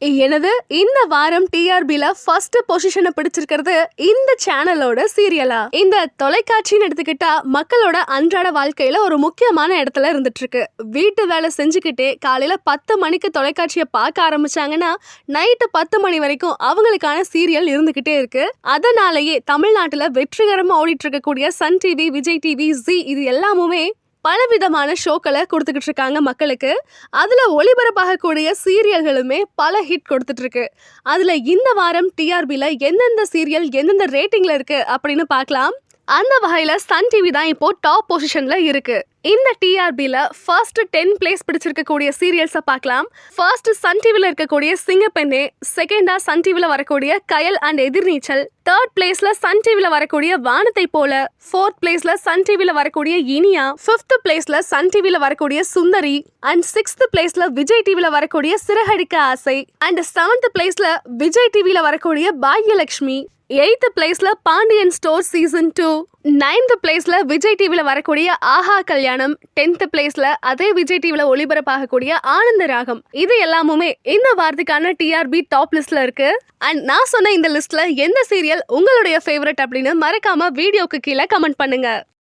எனது இந்த வாரம் டிஆர்பில ஃபர்ஸ்ட் பொசிஷனை பிடிச்சிருக்கிறது இந்த சேனலோட சீரியலா. இந்த தொலைக்காட்சின்னு எடுத்துக்கிட்டா மக்களோட அன்றாட வாழ்க்கையில ஒரு முக்கியமான இடத்துல இருந்துட்டு இருக்கு. வீட்டு வேலை செஞ்சுக்கிட்டே காலையில 10 மணிக்கு தொலைக்காட்சியை பார்க்க ஆரம்பிச்சாங்கன்னா நைட்டு 10 மணி வரைக்கும் அவங்களுக்கான சீரியல் இருந்துகிட்டே இருக்கு. அதனாலேயே தமிழ்நாட்டுல வெற்றிகரமா ஓடிட்டு இருக்கக்கூடிய Sun TV, Vijay TV, Zee இது எல்லாமுமே பலவிதமான ஷோக்களை கொடுத்துக்கிட்டு இருக்காங்க மக்களுக்கு. அதுல ஒளிபரப்பாகக்கூடிய சீரியல்களுமே பல ஹிட் கொடுத்துட்டு இருக்கு. அதுல இந்த வாரம் டிஆர்பில எந்தெந்த சீரியல் எந்தெந்த ரேட்டிங்ல இருக்கு அப்படின்னு பார்க்கலாம். அந்த வகையில சன் டிவி தான் இப்போ டாப் பொசிஷன்ல இருக்கு. இந்த டிஆர்பில ஃபர்ஸ்ட் 10 பிளேஸ் பிடிச்சிருக்கக்கூடிய சீரியல்ஸை பார்க்கலாம். ஃபர்ஸ்ட் சன் டிவில இருக்கக்கூடிய சிங்கப்பெண்ணே, செகண்டா சன் டிவில வரக்கூடிய கயல் அண்ட் எதிர்நீச்சல், தேர்ட் பிளேஸ்ல சன் டிவில வரக்கூடிய வானத்தை போல, ஃபோர்த் பிளேஸ்ல சன் டிவில வரக்கூடிய இனியா, ஃபிஃப்த் பிளேஸ்ல சன் டிவில வரக்கூடிய சுந்தரி, அண்ட் சிக்ஸ்த் பிளேஸ்ல விஜய் டிவில வரக்கூடிய சிறகடிக்க ஆசை, அண்ட் செவன்த் பிளேஸ்ல விஜய் டிவில வரக்கூடிய பாக்யலட்சுமி, 8th பிளேஸ்ல பாண்டியன் ஸ்டோர் சீசன் 2, 9th பிளேஸ்ல விஜய் டிவில வரக்கூடிய ஆஹா கல்யாணம், 10th பிளேஸ்ல அதே விஜய் டிவில ஒளிபரப்பாகக்கூடிய ஆனந்த ராகம். இது எல்லாமுமே இந்த வாரத்துக்கான டிஆர்பி டாப் லிஸ்ட்ல இருக்கு. அண்ட் நான் சொன்ன இந்த லிஸ்ட்ல எந்த சீரியல் உங்களுடைய ஃபேவரட் அப்படின்னு மறக்காம வீடியோக்கு கீழே கமெண்ட் பண்ணுங்க.